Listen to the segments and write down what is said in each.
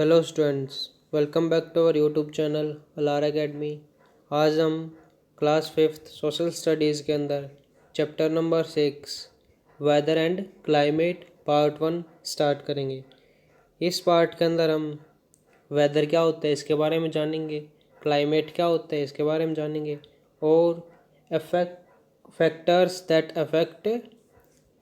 Hello students, welcome back to our YouTube channel Alara Academy. आज हम class 5th social studies के अंदर chapter number 6 weather and climate part 1 start करेंगे। इस part के अंदर हम वेदर क्या होता है इसके बारे में जानेंगे, क्लाइमेट क्या होता है इसके बारे में जानेंगे और factors that affect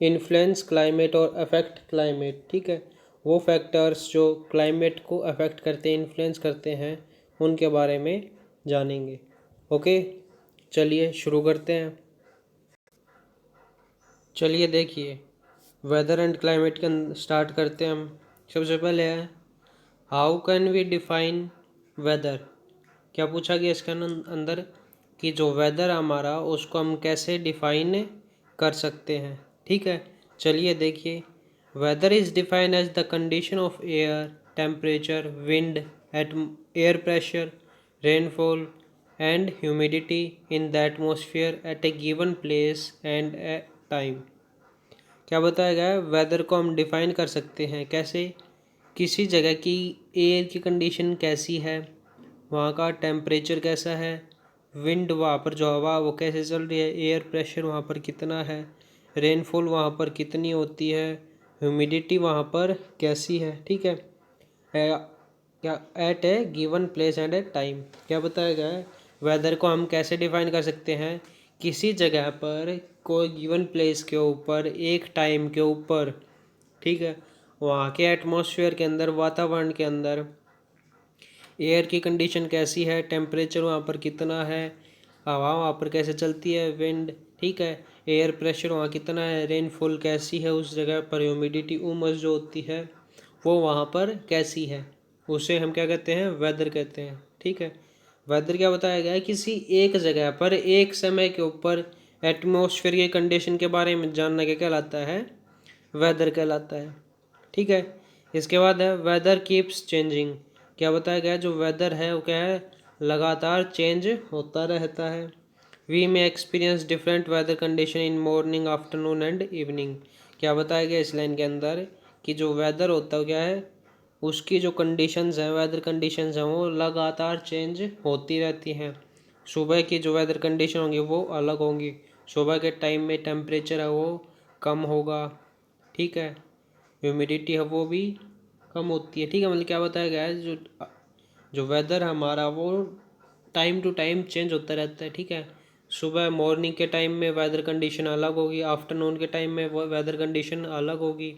influence climate और अफेक्ट क्लाइमेट। ठीक है, वो फैक्टर्स जो क्लाइमेट को अफेक्ट करते हैं, इन्फ्लुएंस करते हैं, उनके बारे में जानेंगे। ओके, चलिए शुरू करते हैं। चलिए देखिए, वेदर एंड क्लाइमेट के स्टार्ट करते हैं हम। सबसे पहले है how can we define weather. क्या पूछा गया इसके अंदर कि जो वेदर हमारा उसको हम कैसे डिफाइन कर सकते हैं। ठीक है, चलिए देखिए, weather is defined as the condition of air, temperature, wind, air pressure, rainfall and humidity in the atmosphere at a given place and a time. क्या बताया गया है, वेदर को हम डिफाइन कर सकते हैं कैसे, किसी जगह की एयर की कंडीशन कैसी है, वहाँ का टेम्परेचर कैसा है, विंड वहाँ पर जो हवा वो कैसे चल रही है, एयर प्रेशर वहाँ पर कितना है, रेनफॉल वहाँ पर कितनी होती है, ह्यूमिडिटी वहाँ पर कैसी है। ठीक है, क्या at a given place and a time. क्या बताया गया है, वेदर को हम कैसे डिफाइन कर सकते हैं, किसी जगह पर कोई गिवन प्लेस के ऊपर एक टाइम के ऊपर। ठीक है, वहाँ के एटमॉस्फेयर के अंदर, वातावरण के अंदर एयर की कंडीशन कैसी है, टेम्परेचर वहाँ पर कितना है, हवा वहाँ पर कैसे चलती है, विंड, ठीक है, एयर प्रेशर वहाँ कितना है, रेनफॉल कैसी है उस जगह पर, ह्यूमिडिटी उमस जो होती है वो वहाँ पर कैसी है, उसे हम क्या कहते हैं, वेदर कहते हैं। ठीक है, वेदर क्या बताया गया है, किसी एक जगह पर एक समय के ऊपर एटमॉस्फेयर की कंडीशन के बारे में जानना क्या कहलाता है, वेदर कहलाता है। ठीक है, इसके बाद है वेदर कीप्स चेंजिंग। क्या बताया गया, जो वेदर है वो क्या है, लगातार चेंज होता रहता है। वी में experience different weather condition in morning, afternoon and evening. क्या बताया गया इस लाइन के अंदर कि जो वेदर होता है क्या है, उसकी जो कंडीशंस हैं, वेदर कंडीशंस हैं, वो लगातार चेंज होती रहती हैं। सुबह की जो वेदर कंडीशन होंगी वो अलग होंगी, सुबह के टाइम में टेम्परेचर है वो कम होगा। ठीक है, ह्यूमिडिटी है वो भी कम होती है। ठीक है, मतलब क्या बताया गया है, जो जो वेदर हमारा वो टाइम टू टाइम चेंज होता रहता है। ठीक है, सुबह मॉर्निंग के टाइम में वेदर कंडीशन अलग होगी, आफ्टरनून के टाइम में वो वेदर कंडीशन अलग होगी,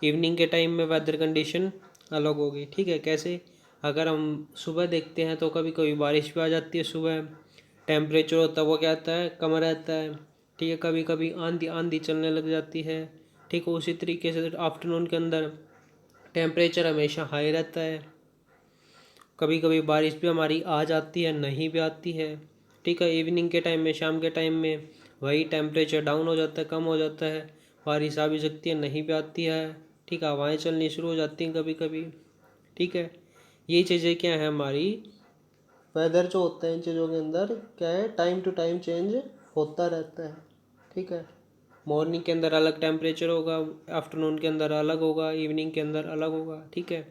इवनिंग के टाइम में वेदर कंडीशन अलग होगी। ठीक है, कैसे, अगर हम सुबह देखते हैं तो कभी कभी बारिश भी आ जाती है, सुबह टेम्परेचर होता है वो क्या आता है, कम रहता है। ठीक है, कभी कभी आंधी आंधी चलने लग जाती है। ठीक है, उसी तरीके से आफ्टरनून के अंदर टेम्परेचर हमेशा हाई रहता है, कभी कभी बारिश भी हमारी आ जाती है, नहीं भी आती है। ठीक है, इवनिंग के टाइम में, शाम के टाइम में वही टेम्परेचर डाउन हो जाता है, कम हो जाता है, बारिश आ भी सकती है, नहीं भी आती है। ठीक है, हवाएं चलनी शुरू हो जाती हैं कभी कभी। ठीक है, ये चीज़ें क्या है, हमारी वेदर जो होता है इन चीज़ों के अंदर क्या है, टाइम टू टाइम चेंज होता रहता है। ठीक है, मॉर्निंग के अंदर अलग टेम्परेचर होगा, आफ्टरनून के अंदर अलग होगा, इवनिंग के अंदर अलग होगा। ठीक है,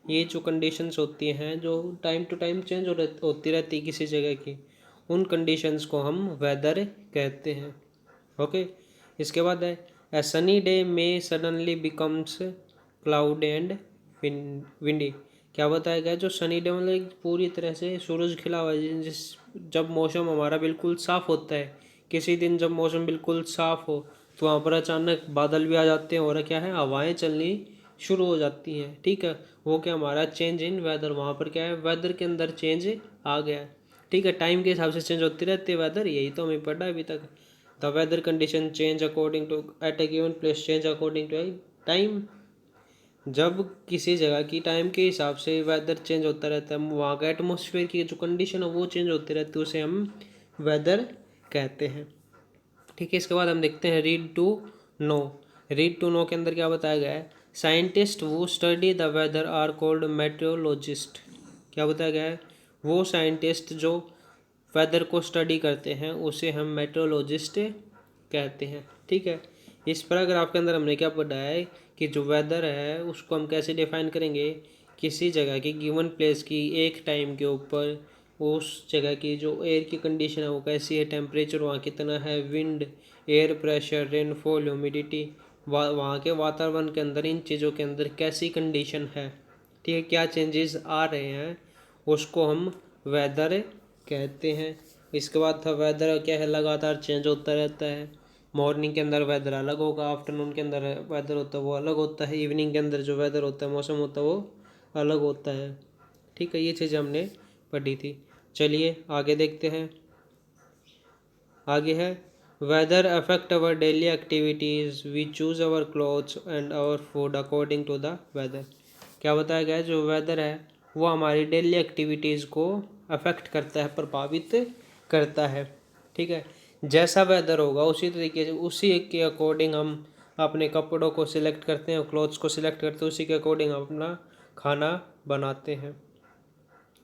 ये जो कंडीशंस होती हैं जो टाइम टू टाइम चेंज होती रहती है किसी जगह की, उन कंडीशंस को हम वेदर कहते हैं। ओके, इसके बाद है ए सनी डे में suddenly becomes cloud and windy. क्या बताया गया, जो सनी डे मतलब एक पूरी तरह से सूरज खिला हुआ है, जिस जब मौसम हमारा बिल्कुल साफ़ होता है, किसी दिन जब मौसम बिल्कुल साफ़ हो तो वहाँ पर अचानक बादल भी आ जाते हैं और क्या है, हवाएं चलनी शुरू हो जाती हैं। ठीक है, वो क्या, हमारा चेंज इन वेदर, वहाँ पर क्या है, वेदर के अंदर चेंज आ गया है। ठीक है, टाइम के हिसाब से चेंज होती रहती है वेदर, यही तो हमें पढ़ा है अभी तक। The weather condition change according to at a given place, change according to time. जब किसी जगह की टाइम के हिसाब से वेदर चेंज होता रहता है, वहाँ का एटमोसफेयर की जो कंडीशन है वो चेंज होती रहती है, उसे हम वेदर कहते हैं। ठीक है, इसके बाद हम देखते हैं read to know. Read to know के अंदर क्या बताया गया है, साइंटिस्ट वो study the weather are called meteorologist. क्या बताया गया है, वो साइंटिस्ट जो वेदर को स्टडी करते हैं उसे हम मेट्रोलॉजिस्ट कहते हैं। ठीक है, इस पैराग्राफ के अंदर हमने क्या पढ़ा है कि जो वेदर है उसको हम कैसे डिफाइन करेंगे, किसी जगह की गिवन प्लेस की एक टाइम के ऊपर उस जगह की जो एयर की कंडीशन है वो कैसी है, टेम्परेचर वहाँ कितना है, wind, air pressure, rainfall, humidity, वहाँ के वातावरण के अंदर इन चीज़ों के अंदर कैसी कंडीशन है, ठीक है, क्या चेंजेस आ रहे हैं, उसको हम वेदर कहते हैं। इसके बाद था वेदर क्या है, लगातार चेंज होता रहता है। मॉर्निंग के अंदर वेदर अलग होगा, आफ्टरनून के अंदर वेदर होता है वो अलग होता है, इवनिंग के अंदर जो वेदर होता है, मौसम होता है वो अलग होता है। ठीक है, ये चीज़ हमने पढ़ी थी। चलिए आगे देखते हैं। आगे है weather affect our daily activities, we choose our clothes and our food according to the weather. क्या बताया गया है, जो वेदर है वो हमारी डेली एक्टिविटीज़ को अफेक्ट करता है, प्रभावित करता है। ठीक है, जैसा वेदर होगा उसी तरीके से उसी के अकॉर्डिंग हम अपने कपड़ों को सिलेक्ट करते हैं, क्लोथ्स को सिलेक्ट करते हैं, उसी के अकॉर्डिंग हम अपना खाना बनाते हैं।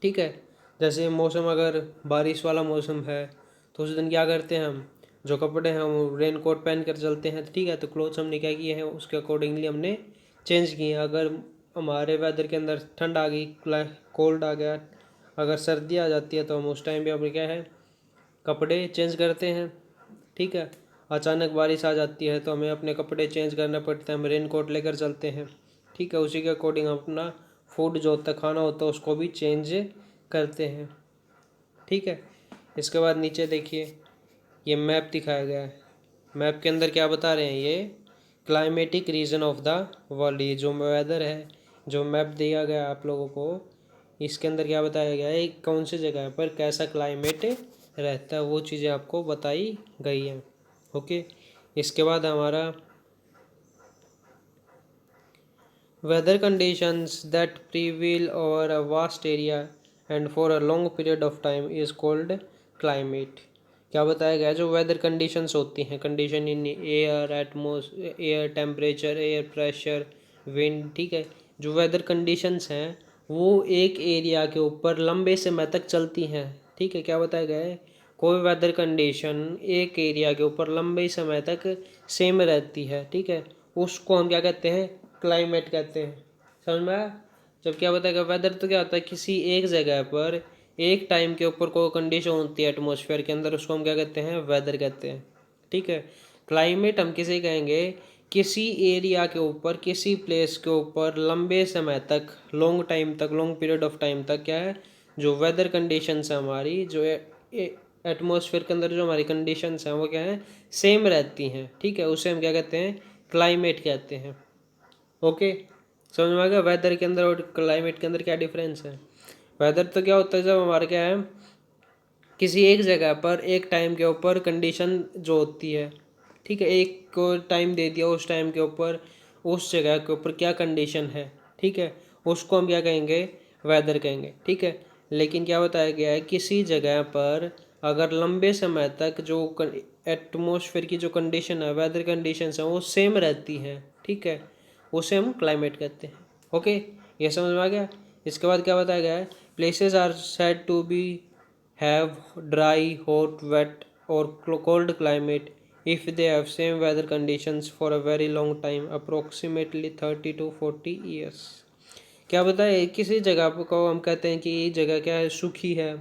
ठीक है, जैसे मौसम अगर बारिश वाला मौसम है तो उस दिन क्या करते हैं, हम जो कपड़े हैं हम रेन कोट पहन कर चलते हैं। ठीक है, तो क्लोथ्स हमने क्या किए हैं उसके अकॉर्डिंगली हमने चेंज किए। अगर हमारे वेदर के अंदर ठंड आ गई, कोल्ड आ गया, अगर सर्दी आ जाती है तो हम उस टाइम पे अपने क्या है कपड़े चेंज करते हैं। ठीक है, अचानक बारिश आ जाती है तो हमें अपने कपड़े चेंज करना पड़ता है, हम रेन कोट लेकर चलते हैं। ठीक है, उसी के अकॉर्डिंग हम अपना फूड जो होता है, खाना होता है, उसको भी चेंज करते हैं। ठीक है, इसके बाद नीचे देखिए ये मैप दिखाया गया है। मैप के अंदर क्या बता रहे हैं, ये climatic reason of the world, ये जो वेदर है, जो मैप दिया गया आप लोगों को, इसके अंदर क्या बताया गया है कौन सी जगह पर कैसा क्लाइमेट रहता है, वो चीज़ें आपको बताई गई हैं। ओके, इसके बाद हमारा weather conditions that prevail over a vast area and for a long period of time is called climate। क्या बताया गया है, जो वेदर कंडीशंस होती हैं, condition in air, air temperature, air pressure, wind. ठीक है, जो वेदर कंडीशंस हैं वो एक एरिया के ऊपर लंबे समय तक चलती हैं। ठीक है, क्या बताया गया है, कोई वेदर कंडीशन एक एरिया के ऊपर लंबे समय तक सेम रहती है। ठीक है, उसको हम क्या कहते हैं, क्लाइमेट कहते हैं। समझ में आया? जब क्या बताएगा वेदर, तो क्या होता है किसी एक जगह पर एक टाइम के ऊपर कोई कंडीशन होती है एटमॉस्फेयर के अंदर, उसको हम क्या कहते हैं, वेदर कहते हैं। ठीक है, क्लाइमेट हम किसे कहेंगे, किसी एरिया के ऊपर, किसी प्लेस के ऊपर लंबे समय तक, लॉन्ग टाइम तक, लॉन्ग पीरियड ऑफ टाइम तक क्या है, जो वेदर कंडीशंस है हमारी, जो एटमॉस्फेयर के अंदर जो हमारी कंडीशंस हैं वो क्या है, सेम रहती हैं। ठीक है, उसे हम क्या कहते हैं, क्लाइमेट कहते हैं। ओके, समझ में आ गया वेदर के अंदर और क्लाइमेट के अंदर क्या डिफरेंस है। वेदर तो क्या होता है, जब हमारा क्या है किसी एक जगह पर एक टाइम के ऊपर कंडीशन जो होती है। ठीक है, एक को टाइम दे दिया, उस टाइम के ऊपर उस जगह के ऊपर क्या कंडीशन है, ठीक है, उसको हम क्या कहेंगे, वेदर कहेंगे। ठीक है, लेकिन क्या बताया गया है, किसी जगह पर अगर लंबे समय तक जो एटमॉस्फेयर की जो कंडीशन है, वेदर कंडीशंस हैं वो सेम रहती हैं। ठीक है, उसे हम क्लाइमेट कहते हैं। ओके, ये समझ में आ गया। इसके बाद क्या बताया गया है, places are said to be have dry, hot, wet or cold climate if they have same weather conditions for a very long time, approximately 30 to 40 years। क्या बताए, किसी जगह को हम कहते हैं कि ये जगह क्या है, सूखी है,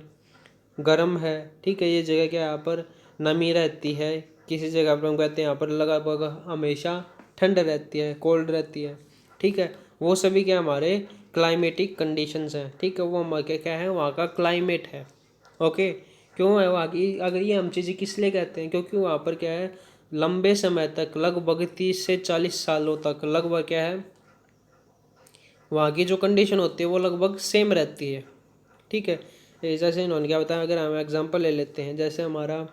गर्म है। ठीक है, ये जगह क्या है, यहाँ पर नमी रहती है। किसी जगह पर हम कहते हैं यहाँ पर लगभग हमेशा ठंड रहती है, कोल्ड रहती है। ठीक है, वो सभी क्या हमारे क्लाइमेटिक कंडीशंस हैं। ठीक है, वो हमारे क्या है, वहाँ का क्लाइमेट है। ओके, क्यों है वहाँ की, अगर ये हम चीज़ें किस लिए कहते हैं, क्योंकि वहाँ पर क्या है लंबे समय तक, लगभग 30 से 40 सालों तक लगभग क्या है, वहाँ की जो कंडीशन होती है वो लगभग सेम रहती है। ठीक है, जैसे इन्होंने क्या बताया, अगर हम एग्जांपल ले लेते हैं, जैसे हमारा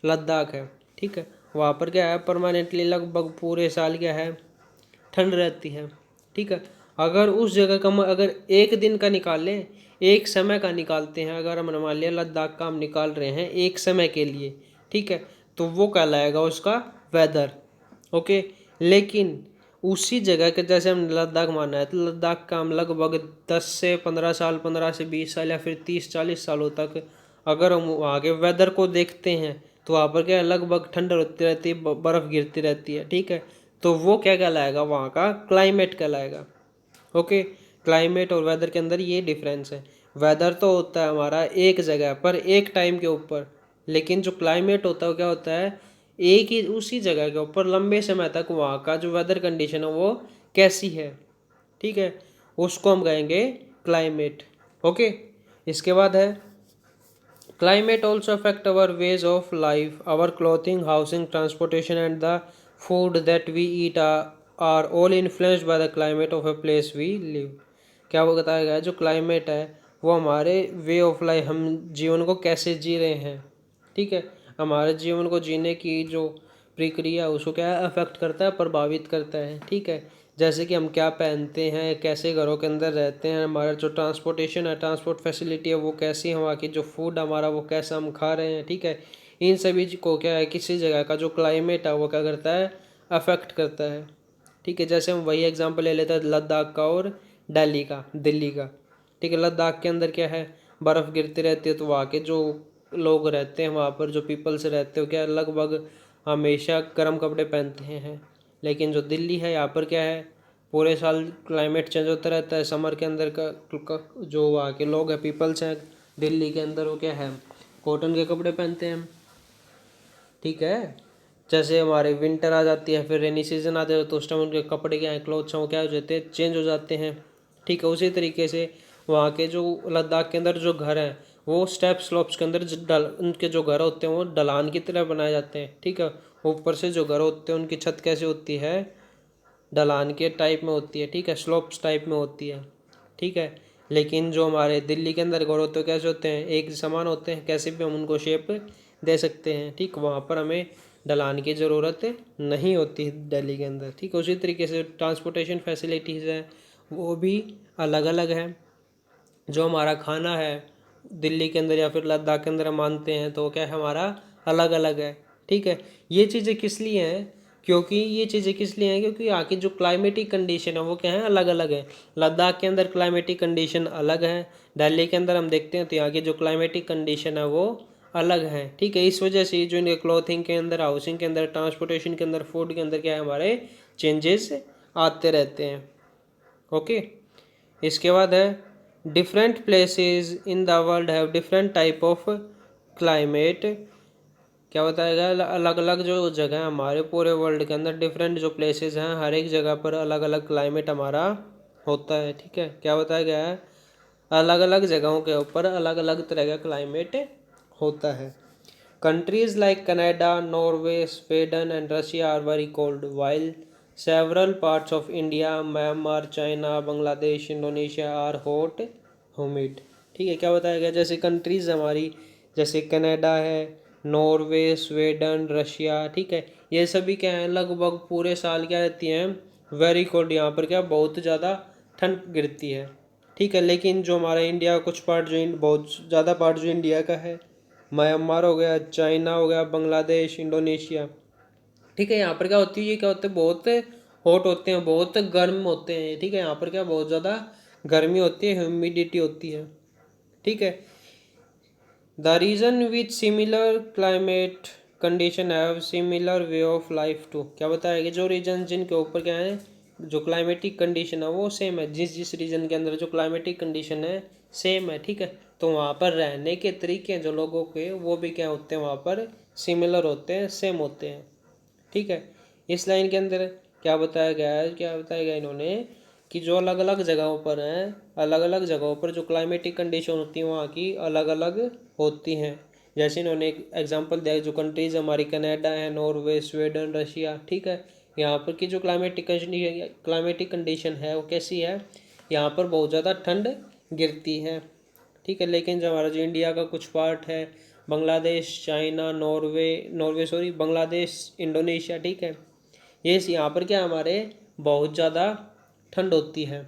लद्दाख है। ठीक है, वहाँ पर क्या है परमानेंटली लगभग पूरे साल क्या है ठंड रहती है। ठीक है, अगर उस जगह का अगर एक दिन का निकाल लें, एक समय का निकालते हैं, अगर हम मान लिया लद्दाख का हम निकाल रहे हैं एक समय के लिए, ठीक है, तो वो कहलाएगा उसका वेदर। ओके, लेकिन उसी जगह के जैसे हम लद्दाख माना है, तो लद्दाख का हम लगभग 10 से 15 साल, 15 से 20 साल या फिर 30-40 सालों तक अगर हम वहाँ के वेदर को देखते हैं तो वहाँ पर क्या लगभग ठंड होती रहती है, बर्फ़ गिरती रहती है। ठीक है, तो वो क्या कहलाएगा, वहाँ का क्लाइमेट कहलाएगा। ओके, क्लाइमेट और वेदर के अंदर ये डिफरेंस है। वेदर तो होता है हमारा एक जगह पर एक टाइम के ऊपर, लेकिन जो क्लाइमेट होता है वो क्या होता है, एक ही उसी जगह के ऊपर लंबे समय तक वहाँ का जो वेदर कंडीशन है वो कैसी है, ठीक है, उसको हम कहेंगे क्लाइमेट। ओके। इसके बाद है climate also affect our ways of life, our clothing, housing, transportation and the food that we eat are all influenced by the climate of a place we live। क्या वो बताया गया है जो क्लाइमेट है वो हमारे वे ऑफ लाइफ, हम जीवन को कैसे जी रहे हैं, ठीक है, हमारे जीवन को जीने की जो प्रक्रिया उसको क्या अफेक्ट करता है, प्रभावित करता है, ठीक है। जैसे कि हम क्या पहनते हैं, कैसे घरों के अंदर रहते हैं, हमारा जो ट्रांसपोर्टेशन है, ट्रांसपोर्ट फैसिलिटी है वो कैसी है, वहाँ की जो फूड हमारा वो कैसा हम खा रहे हैं, ठीक है, इन सभी को क्या है किसी जगह का जो क्लाइमेट है वो क्या करता है, अफेक्ट करता है, ठीक है। जैसे हम वही एग्जांपल ले लेते हैं लद्दाख का और दिल्ली का, ठीक है। लद्दाख के अंदर क्या है, बर्फ़ गिरती रहती है, तो वहाँ के जो लोग रहते हैं वहाँ पर जो पीपल्स रहते हो क्या लगभग हमेशा गर्म कपड़े पहनते हैं। लेकिन जो दिल्ली है यहाँ पर क्या है, पूरे साल क्लाइमेट चेंज होता रहता है। समर के अंदर का जो वहाँ के लोग हैं, पीपल्स हैं दिल्ली के अंदर, वो क्या है कॉटन के कपड़े पहनते हैं, ठीक है। जैसे हमारे विंटर आ जाती है, फिर रेनी सीजन आ जाता है, तो उस टाइम उनके कपड़े क्या है, क्लोथ्स हैं वो क्या हो जाते हैं, चेंज हो जाते हैं, ठीक है। उसी तरीके से वहाँ के जो लद्दाख के अंदर जो घर हैं वो स्टेप स्लोप्स के अंदर उनके जो घर होते हैं वो ढलान की तरह बनाए जाते हैं, ठीक है। ऊपर से जो घर होते हैं उनकी छत कैसे होती है, ढलान के टाइप में होती है, ठीक है, स्लोप्स टाइप में होती है, ठीक है। लेकिन जो हमारे दिल्ली के अंदर घर होते हैं कैसे होते हैं, एक समान होते हैं, कैसे भी हम उनको शेप दे सकते हैं, ठीक। वहाँ पर हमें ढलान की ज़रूरत नहीं होती दिल्ली के अंदर, ठीक है। उसी तरीके से ट्रांसपोर्टेशन फैसिलिटीज़ हैं वो भी अलग अलग है। जो हमारा खाना है दिल्ली के अंदर या फिर लद्दाख के अंदर हम मानते हैं तो क्या है हमारा अलग अलग है, ठीक है। ये चीज़ें किस लिए हैं, क्योंकि यहाँ की जो क्लाइमेटिक कंडीशन है वो क्या है अलग अलग है। लद्दाख के अंदर क्लाइमेटिक कंडीशन अलग है, दिल्ली के अंदर हम देखते हैं तो यहाँ की जो क्लाइमेटिक कंडीशन है वो अलग है, ठीक है। इस वजह से जो इनके क्लॉथिंग के अंदर, हाउसिंग के अंदर, ट्रांसपोर्टेशन के अंदर, फूड के अंदर क्या है हमारे चेंजेस आते रहते हैं। ओके। इसके बाद है different places in the world have different type of climate. क्या बताएगा, अलग अलग जो जगह है हमारे पूरे वर्ल्ड के अंदर, डिफरेंट जो प्लेसेस हैं हर एक जगह पर अलग अलग क्लाइमेट हमारा होता है, ठीक है। क्या बताया गया है, अलग अलग जगहों के ऊपर अलग अलग तरह का क्लाइमेट होता है। Countries like Canada, Norway, Sweden and Russia are very cold, while several parts of India, Myanmar, China, Bangladesh, Indonesia are hot humid, ठीक है। क्या बताया गया, जैसे कंट्रीज हमारी जैसे कनाडा है, नॉर्वे, स्वीडन, रशिया, ठीक है, ये सभी क्या है लगभग पूरे साल क्या रहती हैं वेरी कोल्ड, यहाँ पर क्या बहुत ज़्यादा ठंड गिरती है, ठीक है। लेकिन जो हमारा इंडिया का कुछ पार्ट जो बहुत ज़्यादा पार्ट जो इंडिया का है, म्यांमार हो गया, चाइना हो गया, बांग्लादेश, इंडोनेशिया, ठीक है, यहाँ पर क्या होती है, ये क्या होते हैं बहुत हॉट होते हैं, बहुत गर्म होते हैं, ठीक है। यहाँ पर क्या बहुत ज़्यादा गर्मी होती है, ह्यूमिडिटी होती है, ठीक है। The region which similar climate condition have similar way of life too. क्या बताया कि जो रीजन जिनके ऊपर क्या है जो क्लाइमेटिक कंडीशन है वो सेम है, जिस जिस रीजन के अंदर जो क्लाइमेटिक कंडीशन है सेम है, ठीक है, तो वहाँ पर रहने के तरीके जो लोगों के वो भी क्या होते हैं वहाँ पर सिमिलर होते हैं, सेम होते हैं, ठीक है। इस लाइन के अंदर क्या बताया गया है, क्या बताया गया इन्होंने कि जो अलग अलग जगहों पर हैं, अलग अलग जगहों पर जो क्लाइमेटिक कंडीशन होती हैं वहाँ की अलग अलग होती हैं। जैसे इन्होंने एक एग्जांपल दिया, जो कंट्रीज हमारी कनाडा है, नॉर्वे, स्वीडन, रशिया, ठीक है, यहाँ पर की जो क्लाइमेटिक कंडीशन है वो कैसी है, यहाँ पर बहुत ज़्यादा ठंड गिरती है, ठीक है। लेकिन जो हमारा जो इंडिया का कुछ पार्ट है, बांग्लादेश, चाइना, बांग्लादेश, इंडोनेशिया, ठीक है, ये यहाँ पर क्या हमारे बहुत ज़्यादा ठंड होती है,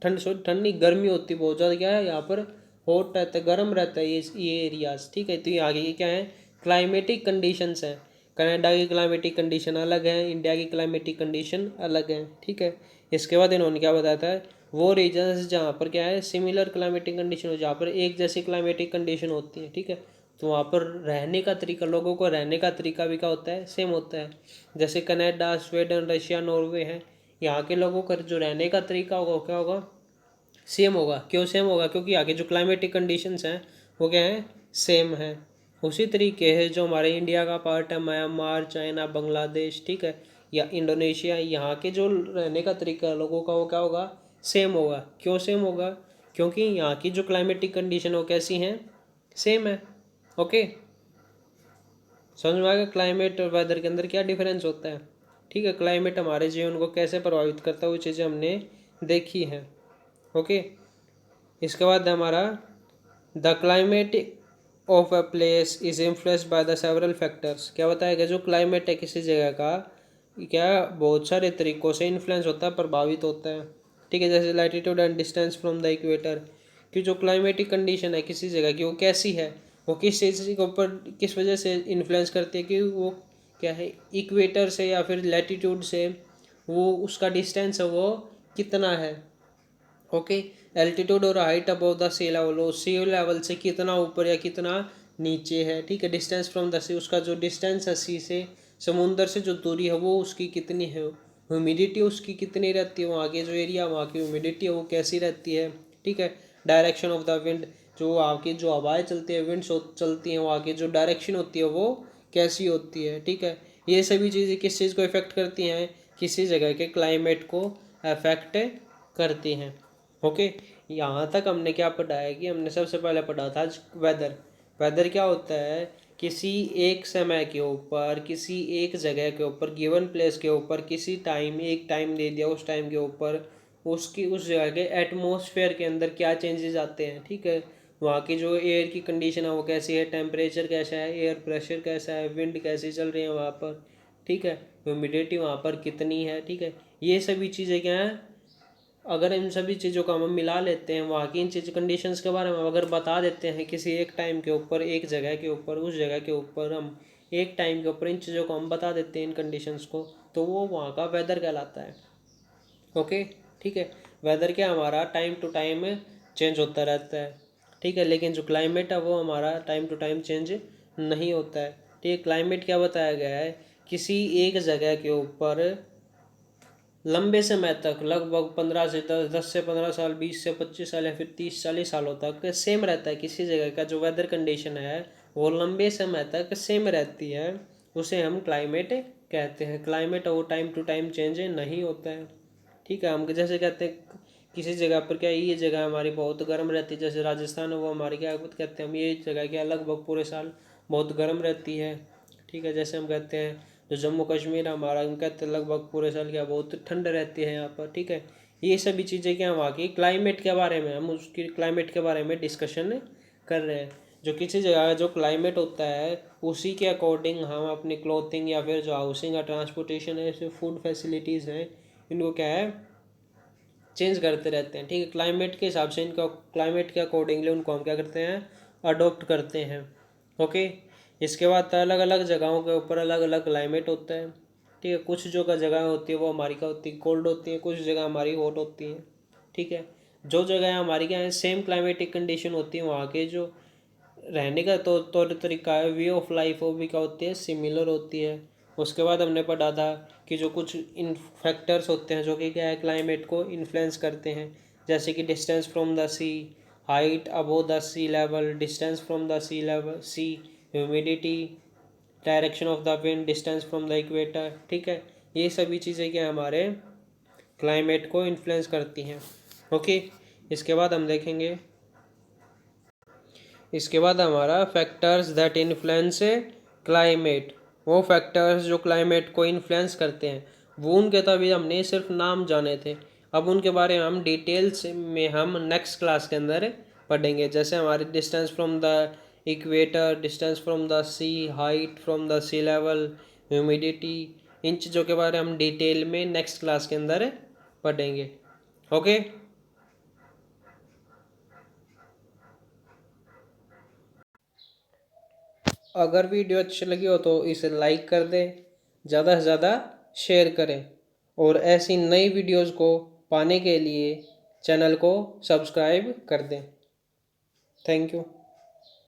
ठंड नहीं गर्मी होती है बहुत ज़्यादा, क्या है यहाँ पर हॉट रहता है, गर्म रहता है ये एरियाज, ठीक है। तो ये आगे की क्या है क्लाइमेटिक कंडीशंस हैं, कनाडा की क्लाइमेटिक कंडीशन अलग है, इंडिया की क्लाइमेटिक कंडीशन अलग है, ठीक है। इसके बाद इन्होंने क्या बताया था, वो रीजन्स जहाँ पर क्या है सिमिलर क्लाइमेटिक कंडीशन हो, जहाँ पर एक जैसी क्लाइमेटिक कंडीशन होती है, ठीक है, तो वहाँ पर रहने का तरीका, लोगों को रहने का तरीका भी क्या होता है सेम होता है। जैसे कनाडा, स्वीडन, रशिया, नॉर्वे है, यहाँ के लोगों का जो रहने का तरीका होगा क्या होगा सेम होगा। क्यों सेम होगा? क्योंकि आगे जो क्लाइमेटिक कंडीशंस हैं वो क्या है? सेम है। उसी तरीके है जो हमारे इंडिया का पार्ट है, म्यांमार, चाइना, बांग्लादेश, ठीक है, या इंडोनेशिया, यहाँ के जो रहने का तरीका लोगों का वो क्या होगा? सेम होगा। क्यों सेम होगा? क्योंकि यहाँ की जो क्लाइमेटिक कंडीशन वो कैसी हैं? सेम है। ओके, समझ में आ गया क्लाइमेट और वेदर के अंदर क्या डिफरेंस होता है? ठीक है, क्लाइमेट हमारे जीवन को कैसे प्रभावित करता है वो चीज़ें हमने देखी हैं। ओके, इसके बाद हमारा the climate of a place is influenced by the several factors. क्या बताया गया? जो क्लाइमेट है किसी जगह का क्या बहुत सारे तरीकों से इन्फ्लुएंस होता है, प्रभावित होता है। ठीक है, जैसे latitude and distance from the equator, कि जो क्लाइमेटिक कंडीशन है किसी जगह की वो कैसी है, वो किस चीज़ के ऊपर किस वजह से इन्फ्लुएंस करती है, कि वो क्या है इक्वेटर से या फिर लैटिट्यूड से वो उसका डिस्टेंस है वो कितना है। ओके, एल्टीट्यूड और height above the sea level, वो सी लेवल से कितना ऊपर या कितना नीचे है। ठीक है, डिस्टेंस फ्रॉम द सी, उसका जो डिस्टेंस है सी से, समुंदर से जो दूरी है वो उसकी कितनी है। ह्यूमिडिटी उसकी कितनी रहती है, वहाँ के जो एरिया वहाँ की ह्यूमिडिटी है वो कैसी रहती है। ठीक है, डायरेक्शन ऑफ द विंड, जो वहाँ की जो हवाएं चलती है, विंड्स चलती हैं, वहाँ की जो डायरेक्शन होती है वो कैसी होती है। ठीक है, ये सभी चीज़ें किस चीज़ को इफेक्ट करती हैं? किसी जगह के क्लाइमेट को अफेक्ट करती हैं। ओके, यहाँ तक हमने क्या पढ़ा है? कि हमने सबसे पहले पढ़ा था वेदर। वेदर क्या होता है? किसी एक समय के ऊपर, किसी एक जगह के ऊपर, गिवन प्लेस के ऊपर, किसी टाइम, एक टाइम दे दिया, उस टाइम के ऊपर उसकी उस जगह के एटमॉस्फेयर के अंदर क्या चेंजेस आते हैं। ठीक है, वहाँ की जो एयर की कंडीशन है वो कैसी है, टेम्परेचर कैसा है, एयर प्रेशर कैसा है, विंड कैसी चल रही है वहाँ पर। ठीक है, ह्यूमिडिटी वहाँ पर कितनी है। ठीक है, ये सभी चीज़ें क्या हैं? अगर इन सभी चीज़ों को हम मिला लेते हैं, वहाँ की इन चीज़ कंडीशंस के बारे में अगर बता देते हैं किसी एक टाइम के ऊपर, एक जगह के ऊपर, उस जगह के ऊपर हम एक टाइम के ऊपर इन चीज़ों को हम बता देते हैं, इन कंडीशंस को, तो वो वहाँ का वेदर कहलाता है। ओके, ठीक है, वेदर क्या हमारा टाइम टू टाइम चेंज होता रहता है। ठीक है, लेकिन जो क्लाइमेट है वो हमारा टाइम टू टाइम चेंज नहीं होता है। ठीक है, क्लाइमेट क्या बताया गया है? किसी एक जगह के ऊपर लंबे समय तक, लगभग 15 से 10 से 15 साल, 20 से 25 साल या फिर 30-40 सालों तक सेम रहता है। किसी जगह का जो वेदर कंडीशन है वो लंबे समय तक सेम रहती है, उसे हम क्लाइमेट कहते हैं। क्लाइमेट वो टाइम टू टाइम चेंज नहीं होता है। ठीक है, हम जैसे कहते हैं किसी जगह पर क्या ये जगह हमारी बहुत गर्म रहती है, जैसे राजस्थान है वो हमारी क्या कहते हैं हम, ये जगह क्या लगभग पूरे साल बहुत गर्म रहती है। ठीक है, जैसे हम कहते हैं जो जम्मू कश्मीर हमारा, हम कहते हैं लगभग पूरे साल क्या बहुत ठंड रहती है यहाँ पर। ठीक है, ये सभी चीज़ें क्या वहाँ की क्लाइमेट के बारे में, हम उसकी क्लाइमेट के बारे में डिस्कशन कर रहे हैं। जो किसी जगह का जो क्लाइमेट होता है उसी के अकॉर्डिंग हम अपनी क्लोथिंग या फिर जो हाउसिंग या ट्रांसपोर्टेशन है, जो फूड फैसिलिटीज़ हैं, इनको क्या है चेंज करते रहते हैं। ठीक है, क्लाइमेट के हिसाब से इनका, क्लाइमेट के अकॉर्डिंगली उनको हम क्या करते हैं? अडोप्ट करते हैं। ओके, इसके बाद अलग अलग जगहों के ऊपर अलग अलग क्लाइमेट होता है। ठीक है, कुछ जो का जगह होती है वो हमारी क्या होती है? कोल्ड होती है, कुछ जगह हमारी हॉट होती है। ठीक है, जो जगह हमारी क्या है सेम क्लाइमेटिक कंडीशन होती है, वहाँ के जो रहने का तो तौर तरीका है, वे ऑफ लाइफ वो भी क्या होती है? सिमिलर होती है। उसके बाद हमने पढ़ा था कि जो कुछ इन फैक्टर्स होते हैं जो कि क्या है क्लाइमेट को इन्फ्लुएंस करते हैं, जैसे कि distance from the sea, height above the sea level, distance from the sea level, sea, humidity, direction of the wind, distance from the equator. ठीक है, ये सभी चीज़ें क्या हमारे क्लाइमेट को इन्फ्लुएंस करती हैं। ओके, इसके बाद हम देखेंगे, इसके बाद हमारा फैक्टर्स दैट इन्फ्लुएंस क्लाइमेट, वो फैक्टर्स जो क्लाइमेट को इन्फ्लुएंस करते हैं, वो उनके तो अभी हमने सिर्फ नाम जाने थे। अब उनके बारे में हम डिटेल्स में हम नेक्स्ट क्लास के अंदर पढ़ेंगे। जैसे हमारे distance from the equator, distance from the sea, height from the sea level, humidity, इन चीज़ों के बारे में हम डिटेल में नेक्स्ट क्लास के अंदर पढ़ेंगे। ओके, अगर वीडियो अच्छी लगी हो तो इसे लाइक कर दें, ज़्यादा से ज़्यादा शेयर करें, और ऐसी नई वीडियोज़ को पाने के लिए चैनल को सब्सक्राइब कर दें। Thank you.